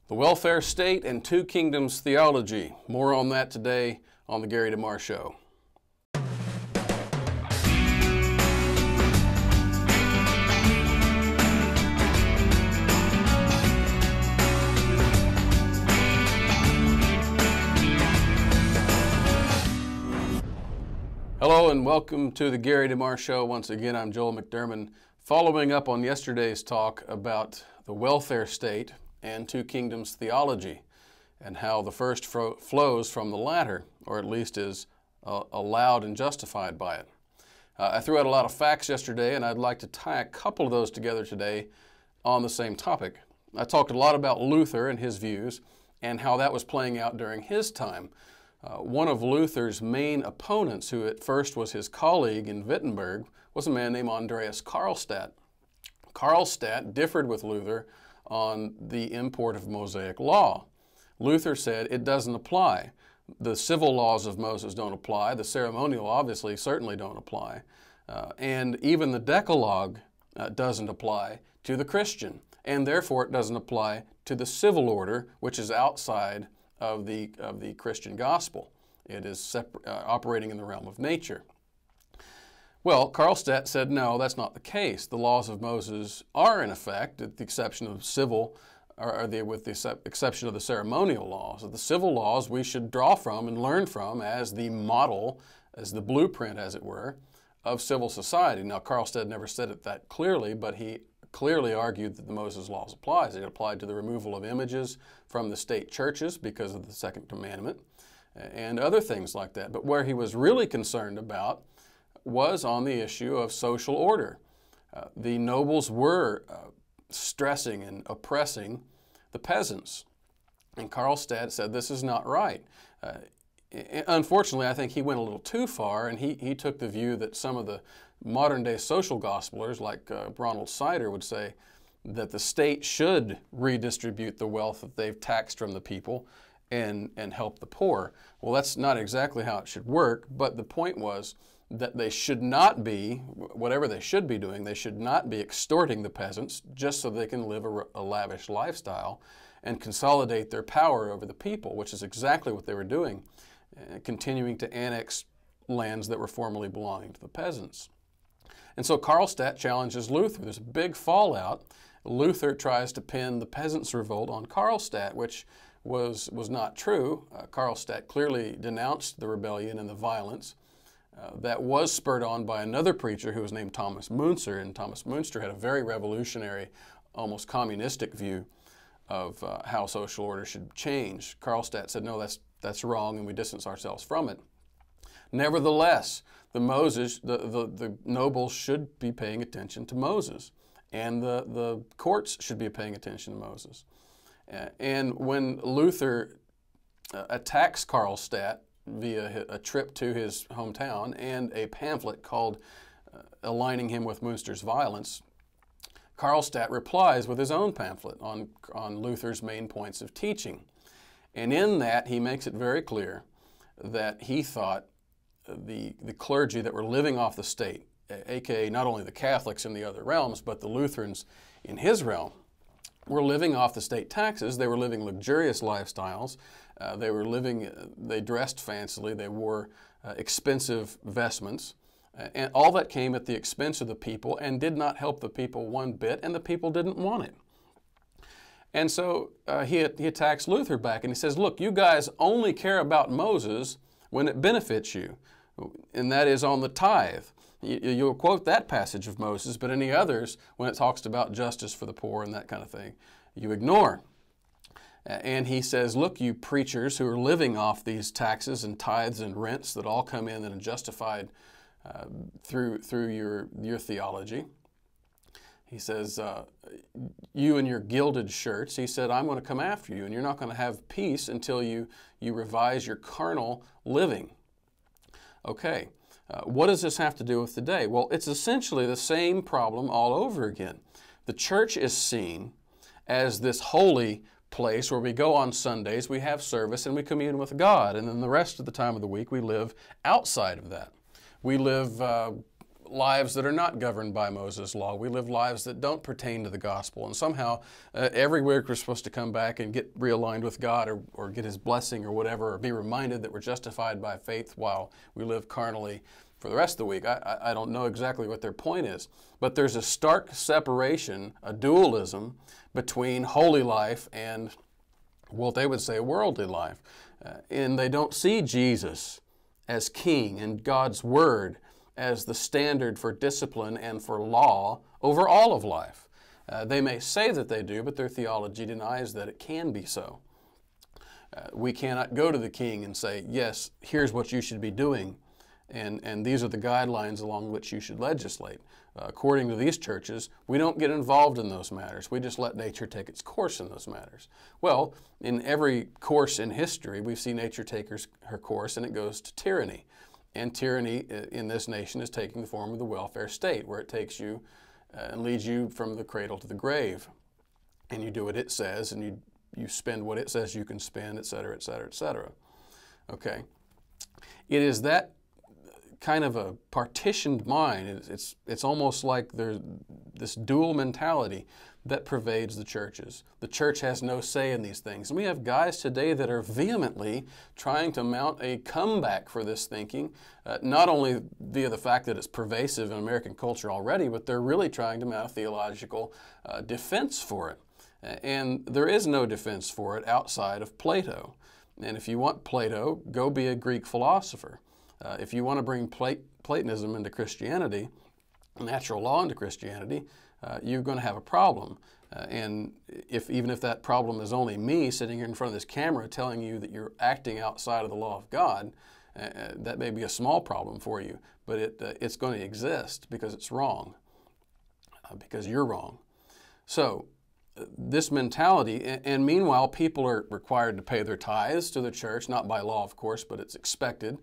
The welfare state and two kingdoms theology. More on that today on the Gary DeMar Show. Hello and welcome to the Gary DeMar Show. Once again, I'm Joel McDurmon, following up on yesterday's talk about the welfare state and two kingdoms theology, and how the first flows from the latter, or at least is allowed and justified by it. I threw out a lot of facts yesterday, and I'd like to tie a couple of those together today on the same topic. I talked a lot about Luther and his views, and how that was playing out during his time. One of Luther's main opponents, who at first was his colleague in Wittenberg, was a man named Andreas Karlstadt. Karlstadt differed with Luther on the import of Mosaic law. Luther said it doesn't apply. The civil laws of Moses don't apply. The ceremonial obviously certainly don't apply. And even the Decalogue doesn't apply to the Christian. And therefore it doesn't apply to the civil order, which is outside of the Christian gospel. It is operating in the realm of nature. Well, Karlstadt said, no, that's not the case. The laws of Moses are in effect, with the exception of civil, with the exception of the ceremonial laws. The civil laws we should draw from and learn from as the model, as the blueprint, as it were, of civil society. Now, Karlstadt never said it that clearly, but he clearly argued that the Moses laws applies. It applied to the removal of images from the state churches because of the second commandment and other things like that. But where he was really concerned about was on the issue of social order. The nobles were stressing and oppressing the peasants. And Karlstadt said this is not right. Unfortunately, I think he went a little too far, and he took the view that some of the modern-day social gospelers, like Ronald Sider, would say that the state should redistribute the wealth that they've taxed from the people and help the poor. Well, that's not exactly how it should work, but the point was that they should not be, whatever they should be doing, they should not be extorting the peasants just so they can live a lavish lifestyle and consolidate their power over the people, which is exactly what they were doing, continuing to annex lands that were formerly belonging to the peasants. And so Karlstadt challenges Luther. There's a big fallout. Luther tries to pin the peasants' revolt on Karlstadt, which was not true. Karlstadt clearly denounced the rebellion and the violence. That was spurred on by another preacher who was named Thomas Müntzer, and Thomas Müntzer had a very revolutionary, almost communistic view of how social order should change. Karlstadt said, no, that's wrong, and we distance ourselves from it. Nevertheless, the nobles should be paying attention to Moses, and the courts should be paying attention to Moses. And when Luther attacks Karlstadt via a trip to his hometown and a pamphlet called Aligning Him with Münster's Violence, Karlstadt replies with his own pamphlet on Luther's main points of teaching. And in that, he makes it very clear that he thought the clergy that were living off the state, aka not only the Catholics in the other realms, but the Lutherans in his realm, were living off the state taxes. They were living luxurious lifestyles. They dressed fancily. They wore expensive vestments. And all that came at the expense of the people and did not help the people one bit, and the people didn't want it. And so he attacks Luther back, and he says, look, you guys only care about Moses when it benefits you, and that is on the tithe. You'll quote that passage of Moses, but any others, when it talks about justice for the poor and that kind of thing, you ignore. And he says, look, you preachers who are living off these taxes and tithes and rents that all come in and are justified through your theology. He says, you and your gilded shirts, he said, I'm going to come after you, and you're not going to have peace until you revise your carnal living. Okay. What does this have to do with today? Well, it's essentially the same problem all over again. The church is seen as this holy place where we go on Sundays, we have service, and we commune with God. And then the rest of the time of the week, we live outside of that. We live lives that are not governed by Moses' law. We live lives that don't pertain to the gospel. And somehow, every week we're supposed to come back and get realigned with God, or get His blessing or whatever, or be reminded that we're justified by faith while we live carnally for the rest of the week. I don't know exactly what their point is. But there's a stark separation, a dualism, between holy life and what they would say worldly life. And they don't see Jesus as king and God's word as the standard for discipline and for law over all of life. They may say that they do, but their theology denies that it can be so. We cannot go to the king and say, yes, here's what you should be doing, and these are the guidelines along which you should legislate. According to these churches, we don't get involved in those matters. We just let nature take its course in those matters. Well, in every course in history, we see nature take her course, and it goes to tyranny. And tyranny in this nation is taking the form of the welfare state, where it takes you and leads you from the cradle to the grave. And you do what it says, and you spend what it says you can spend, et cetera, et cetera, et cetera. Okay? It is that kind of a partitioned mind. It's almost like there's this dual mentality that pervades the churches. The church has no say in these things. And we have guys today that are vehemently trying to mount a comeback for this thinking, not only via the fact that it's pervasive in American culture already, but they're really trying to mount a theological defense for it. And there is no defense for it outside of Plato. And if you want Plato, go be a Greek philosopher. If you want to bring Platonism into Christianity, natural law into Christianity, you're going to have a problem. And even if that problem is only me sitting here in front of this camera telling you that you're acting outside of the law of God, that may be a small problem for you, but it's going to exist because it's wrong, because you're wrong. So this mentality, and meanwhile people are required to pay their tithes to the church, not by law of course, but it's expected.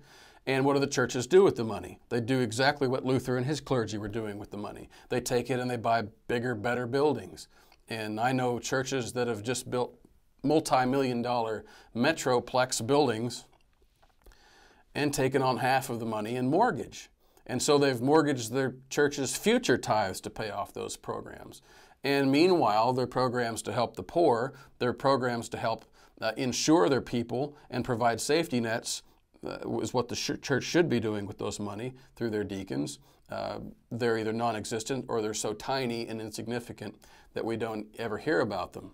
And what do the churches do with the money? They do exactly what Luther and his clergy were doing with the money. They take it and they buy bigger, better buildings. And I know churches that have just built multi-million-dollar metroplex buildings and taken on half of the money in mortgage. And so they've mortgaged their church's future tithes to pay off those programs. And meanwhile, their programs to help the poor, their programs to help insure their people and provide safety nets is what the church should be doing with those money through their deacons. They're either non-existent or they're so tiny and insignificant that we don't ever hear about them.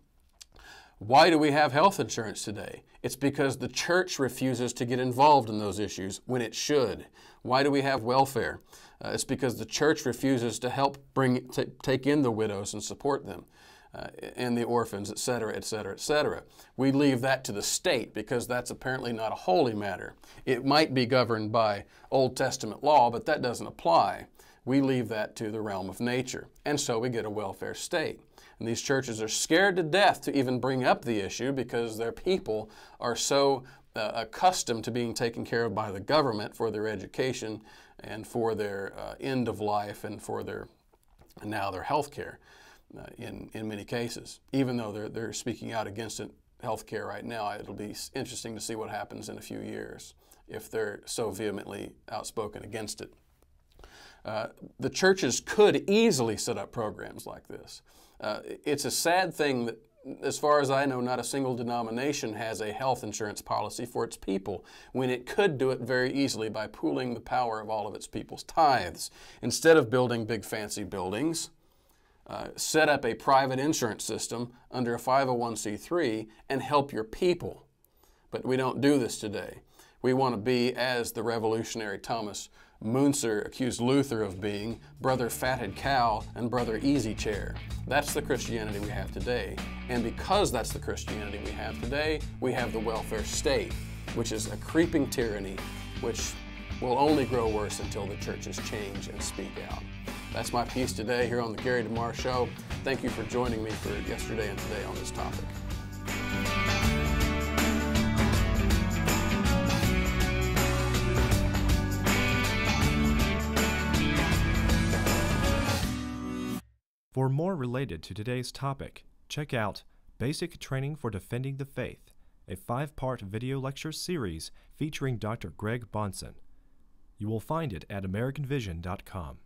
Why do we have health insurance today? It's because the church refuses to get involved in those issues when it should. Why do we have welfare? It's because the church refuses to help take in the widows and support them. And the orphans, et cetera, et cetera, et cetera. We leave that to the state because that's apparently not a holy matter. It might be governed by Old Testament law, but that doesn't apply. We leave that to the realm of nature. And so we get a welfare state. And these churches are scared to death to even bring up the issue because their people are so accustomed to being taken care of by the government for their education and for their end of life and for their health care. In many cases, even though they're speaking out against health care right now, it'll be interesting to see what happens in a few years if they're so vehemently outspoken against it. The churches could easily set up programs like this. It's a sad thing that, as far as I know, not a single denomination has a health insurance policy for its people, when it could do it very easily by pooling the power of all of its people's tithes. Instead of building big fancy buildings, set up a private insurance system under a 501c3 and help your people. But we don't do this today. We want to be, as the revolutionary Thomas Müntzer accused Luther of being, Brother Fatted Cow and Brother Easy Chair. That's the Christianity we have today. And because that's the Christianity we have today, we have the welfare state, which is a creeping tyranny, which will only grow worse until the churches change and speak out. That's my piece today here on the Gary DeMar Show. Thank you for joining me for yesterday and today on this topic. For more related to today's topic, check out Basic Training for Defending the Faith, a 5-part video lecture series featuring Dr. Greg Bonson. You will find it at AmericanVision.com.